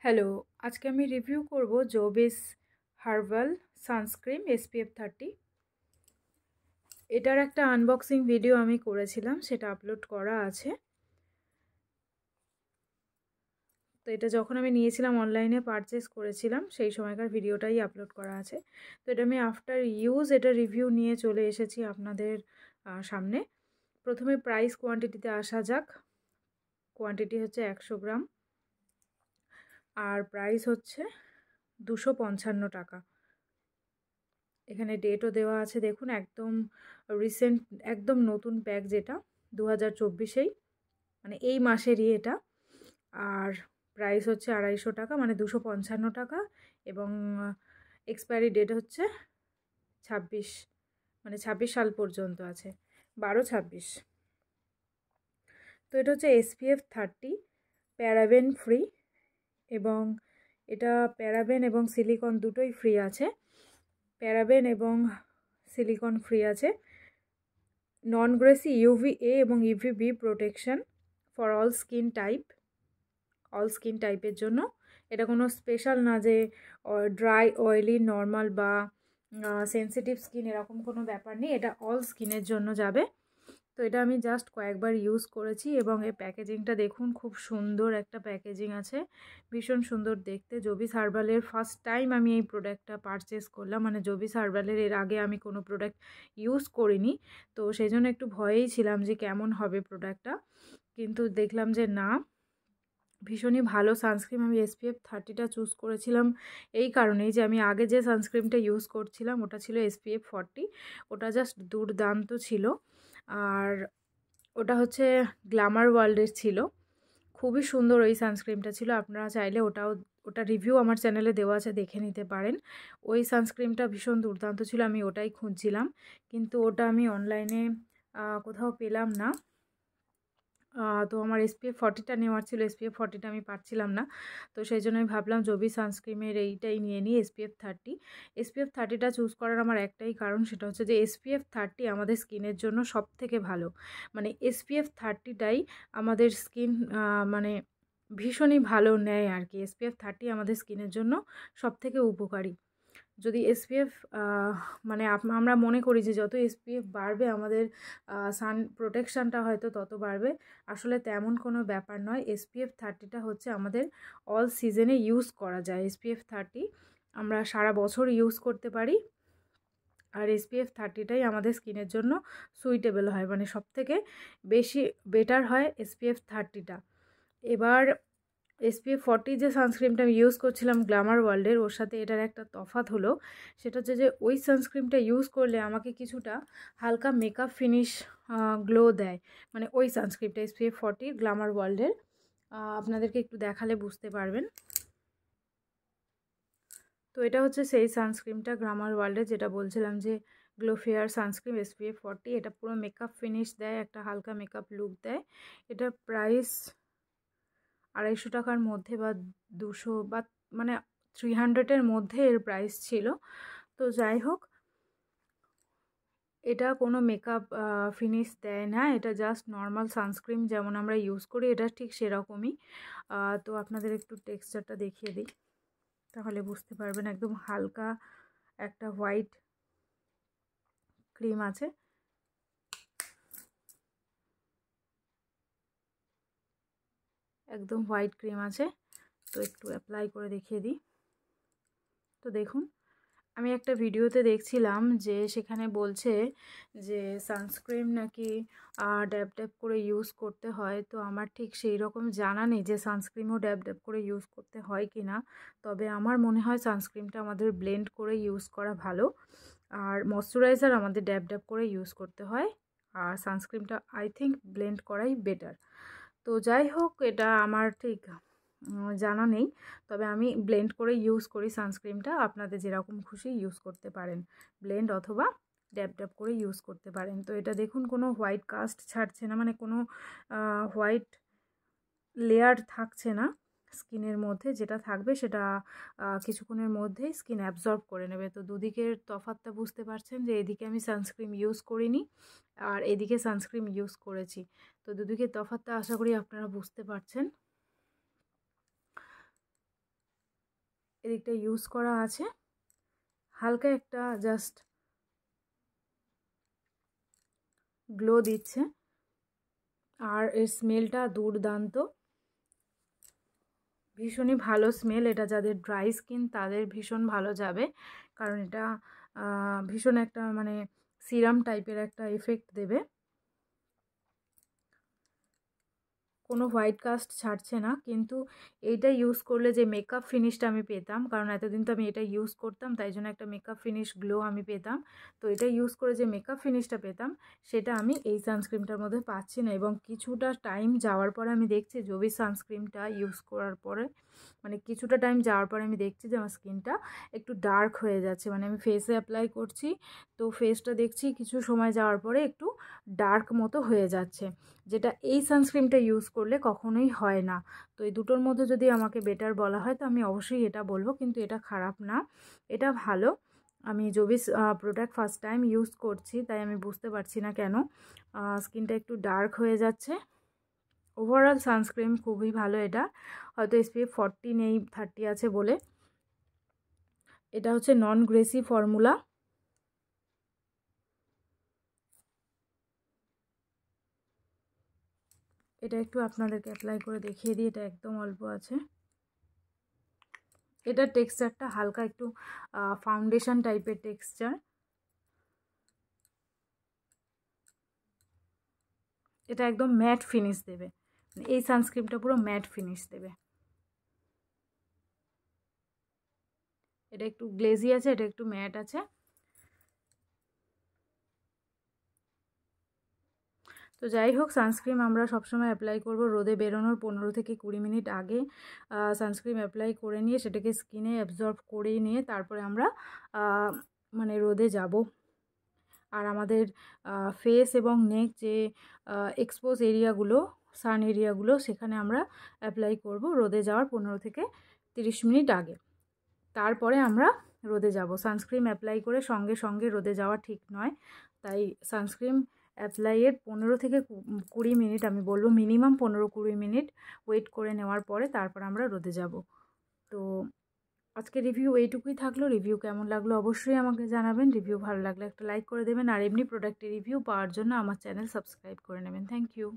Hello, আজকে আমি review করব জোবিস হার্বাল সানস্ক্রিন SPF 30। এটার একটা আনবক্সিং ভিডিও আমি করেছিলাম, সেটা আপলোড করা আছে। তো এটা যখন আমি নিয়েছিলাম অনলাইনে পারচেস করেছিলাম সেই সময়কার ভিডিওটাই আপলোড করা আছে। তো এটা আমি আফটার ইউজ এটা রিভিউ নিয়ে চলে এসেছি আপনাদের সামনে। প্রথমে প্রাইস কোয়ান্টিটিতে আসা যাক। কোয়ান্টিটি হচ্ছে 100 গ্রাম আর প্রাইস হচ্ছে 255 টাকা। এখানে ডেটও দেওয়া আছে, দেখুন একদম রিসেন্ট, একদম নতুন প্যাক, যেটা 2024-এই, মানে এই মাসেরই এটা। আর প্রাইস হচ্ছে 250 টাকা, মানে 255 টাকা। এবং এক্সপায়ারি ডেট হচ্ছে 26, মানে 26 সাল পর্যন্ত আছে, 12/26। তো এটা হচ্ছে SPF 30 প্যারাবেন ফ্রি, এবং এটা প্যারাবেন এবং সিলিকন দুটোই ফ্রি আছে। প্যারাবেন এবং সিলিকন ফ্রি আছে। নন গ্রেসি UVA এবং UVB protection for all skin টাইপের জন্য। এটা কোনো স্পেশাল না যে ড্রাই, অয়েলি, নর্মাল বা সেন্সিটিভ স্কিন, এরকম কোনো ব্যাপার নেই। এটা অল স্কিনের জন্য যাবে। তো এটা আমি জাস্ট কয়েকবার ইউজ করেছি, এবং এই প্যাকেজিংটা দেখুন, খুব সুন্দর একটা প্যাকেজিং আছে, ভীষণ সুন্দর দেখতে। জোবিস হার্বালের ফার্স্ট টাইম আমি এই প্রোডাক্টটা পারচেস করলাম, মানে জোবিস হার্বালের এর আগে আমি কোনো প্রোডাক্ট ইউজ করিনি। তো সেই জন্য একটু ভয়েই ছিলাম যে কেমন হবে প্রোডাক্টটা, কিন্তু দেখলাম যে না, ভীষণই ভালো সানস্ক্রিন। আমি SPF 30টা চুজ করেছিলাম এই কারণেই যে আমি আগে যে সানস্ক্রিনটা ইউজ করছিলাম ওটা ছিল SPF 40, ওটা জাস্ট দুর্দান্ত ছিল। আর ওটা হচ্ছে গ্ল্যামার ওয়ার্ল্ডের ছিল, খুবই সুন্দর ওই সানস্ক্রিনটা ছিল। আপনারা চাইলে ওটা রিভিউ আমার চ্যানেলে দেওয়া আছে, দেখে নিতে পারেন। ওই সানস্ক্রিনটা ভীষণ দুর্দান্ত ছিল, আমি ওটাই খুঁজছিলাম, কিন্তু ওটা আমি অনলাইনে কোথাও পেলাম না। তো আমার SPF 40টা নেওয়ার ছিল, SPF 40টা আমি পাচ্ছিলাম না। তো সেই জন্য আমি ভাবলাম জবি সানস্ক্রিনের এইটাই নিয়ে নিই, SPF 30। SPF 30টা চুজ করার আমার একটাই কারণ, সেটা হচ্ছে যে SPF 30 আমাদের স্কিনের জন্য সব থেকে ভালো। মানে SPF 30টাই আমাদের স্কিন মানে ভীষণই ভালো নেয় আর কি। SPF 30 আমাদের স্কিনের জন্য সব থেকে উপকারী। যদি SPF মানে আমরা মনে করি যে যত SPF বাড়বে আমাদের সান প্রোটেকশানটা হয়তো তত বাড়বে, আসলে তেমন কোনো ব্যাপার নয়। SPF 30টা হচ্ছে আমাদের অল সিজনে ইউজ করা যায়। SPF 30 আমরা সারা বছর ইউজ করতে পারি, আর SPF 30টাই আমাদের স্কিনের জন্য সুইটেবল হয়, মানে সব থেকে বেশি বেটার হয় SPF 30টা। এবার SPF 40 যে সানস্ক্রিনটা আমি ইউজ করছিলাম গ্ল্যামার ওয়ার্ল্ডের, ওর সাথে এটার একটা তফাৎ হলো, সেটা হচ্ছে যে ওই সানস্ক্রিনটা ইউজ করলে আমাকে কিছুটা হালকা মেকআপ ফিনিশ গ্লো দেয়, মানে ওই সানস্ক্রিনটা SPF 40 গ্ল্যামার ওয়ার্ল্ডের। আপনাদেরকে একটু দেখালে বুঝতে পারবেন। তো এটা হচ্ছে সেই সানস্ক্রিনটা গ্ল্যামার ওয়ার্ল্ডের, যেটা বলছিলাম যে গ্লো ফেয়ার সানস্ক্রিন SPF 40। এটা পুরো মেকআপ ফিনিশ দেয়, একটা হালকা মেকআপ লুক দেয়। এটার প্রাইস 250 টাকার মধ্যে বা 200 বা মানে 300-এর মধ্যে এর প্রাইস ছিল। তো যাই হোক, এটা কোনো মেকআপ ফিনিশ দেয় না, এটা জাস্ট নর্মাল সানস্ক্রিন যেমন আমরা ইউজ করি, এটা ঠিক সেরকমই। তো আপনাদের একটু টেক্সচারটা দেখিয়ে দিই, তাহলে বুঝতে পারবেন। একদম হালকা একটা হোয়াইট ক্রিম আছে, একদম হোয়াইট ক্রিম আছে। তো একটু অ্যাপ্লাই করে দেখিয়ে দিই। তো দেখুন, আমি একটা ভিডিওতে দেখছিলাম যে সেখানে বলছে যে সানস্ক্রিন নাকি ড্যাব ড্যাব করে ইউজ করতে হয়। তো আমার ঠিক সেই রকম জানা নেই যে সানস্ক্রিনও ড্যাব ড্যাব করে ইউজ করতে হয় কি না। তবে আমার মনে হয় সানস্ক্রিনটা আমাদের ব্লেন্ড করে ইউজ করা ভালো, আর ময়শ্চারাইজার আমাদের ড্যাব ড্যাব করে ইউজ করতে হয়, আর সানস্ক্রিনটা আই থিঙ্ক ব্লেন্ড করাই বেটার। তো যাই হোক, এটা আমার ঠিক জানা নেই, তবে আমি ব্লেন্ড করে ইউজ করি সানস্ক্রিনটা। আপনাদের যেরকম খুশি ইউজ করতে পারেন, ব্লেন্ড অথবা ড্যাব ড্যাব করে ইউজ করতে পারেন। তো এটা দেখুন, কোনো হোয়াইট কাস্ট ছাড়ছে না, মানে কোনো হোয়াইট লেয়ার থাকছে না স্কিনের মধ্যে। যেটা থাকবে সেটা কিছুক্ষণের মধ্যেই স্কিন অ্যাবজর্ব করে নেবে। তো দুদিকের তফাৎটা বুঝতে পারছেন যে এদিকে আমি সানস্ক্রিন ইউজ করিনি আর এদিকে সানস্ক্রিন ইউজ করেছি। তো দুদিকের তফাৎটা আশা করি আপনারা বুঝতে পারছেন। এদিকটা ইউজ করা আছে, হালকা একটা জাস্ট গ্লো দিচ্ছে। আর এর স্মেলটা দুর্দান্ত, ভীষণই ভালো স্মেল। এটা যাদের ড্রাই স্কিন তাদের ভীষণ ভালো যাবে, কারণ এটা ভীষণ একটা মানে সিরাম টাইপের একটা এফেক্ট দেবে। কোনো হোয়াইট কাস্ট ছাড়ছে না, কিন্তু এইটা ইউজ করলে যে মেকআপ ফিনিশটা আমি পেতাম, কারণ এতদিন তো আমি এটা ইউজ করতাম, তাই জন্য একটা মেকআপ ফিনিশ গ্লো আমি পেতাম। তো এটা ইউজ করে যে মেকআপ ফিনিশটা পেতাম সেটা আমি এই সানস্ক্রিনটার মধ্যে পাচ্ছি না। এবং কিছুটা টাইম যাওয়ার পরে আমি দেখছি জবি সানস্ক্রিনটা ইউজ করার পরে, মানে কিছুটা টাইম যাওয়ার পরে আমি দেখছি যে আমার স্কিনটা একটু ডার্ক হয়ে যাচ্ছে। মানে আমি ফেসে অ্যাপ্লাই করছি, তো ফেসটা দেখছি কিছু সময় যাওয়ার পরে একটু ডার্ক মতো হয়ে যাচ্ছে, যেটা এই সানস্ক্রিনটা ইউজ করলে কখনোই হয় না। তো এই দুটোর মধ্যে যদি আমাকে বেটার বলা হয় তো আমি অবশ্যই এটা বলবো, কিন্তু এটা খারাপ না, এটা ভালো। আমি জবিস প্রোডাক্ট ফার্স্ট টাইম ইউজ করছি, তাই আমি বুঝতে পারছি না কেন স্কিনটা একটু ডার্ক হয়ে যাচ্ছে। ওভারঅল সানস্ক্রিন খুবই ভালো, এটা হয়তো SPF 40 নেই, 30 আছে বলে। এটা হচ্ছে নন গ্রেসি ফর্মুলা। এটা একটু আপনাদেরকে অ্যাপ্লাই করে দেখিয়ে দিই, এটা একদম অল্প আছে। এটার টেক্সচারটা হালকা একটু ফাউন্ডেশন টাইপের টেক্সচার। এটা একদম ম্যাট ফিনিশ দেবে, এই সানস্ক্রিনটা পুরো ম্যাট ফিনিশ দেবে। এটা একটু গ্লেজি আছে, এটা একটু ম্যাট আছে। তো যাই হোক, সানস্ক্রিন আমরা সবসময় অ্যাপ্লাই করব রোদে বেরোনোর 15 থেকে 20 মিনিট আগে। সানস্ক্রিন অ্যাপ্লাই করে নিয়ে সেটাকে স্কিনে অ্যাবজর্ব করে নিয়ে তারপরে আমরা মানে রোদে যাব। আর আমাদের ফেস এবং নেক যে এক্সপোজ এরিয়াগুলো, সান এরিয়াগুলো, সেখানে আমরা অ্যাপ্লাই করব রোদে যাওয়ার 15 থেকে 30 মিনিট আগে। তারপরে আমরা রোদে যাব। সানস্ক্রিন অ্যাপ্লাই করে সঙ্গে সঙ্গে রোদে যাওয়া ঠিক নয়, তাই সানস্ক্রিন অ্যাপ্লাইয়ের 15 থেকে 20 মিনিট, আমি বলবো মিনিমাম 15-20 মিনিট ওয়েট করে নেওয়ার পরে তারপর আমরা রোদে যাব। তো আজকে রিভিউ এইটুকুই থাকলো। রিভিউ কেমন লাগলো অবশ্যই আমাকে জানাবেন। রিভিউ ভালো লাগলে একটা লাইক করে দেবেন, আর এমনি প্রোডাক্টের রিভিউ পাওয়ার জন্য আমার চ্যানেল সাবস্ক্রাইব করে নেবেন। Thank you.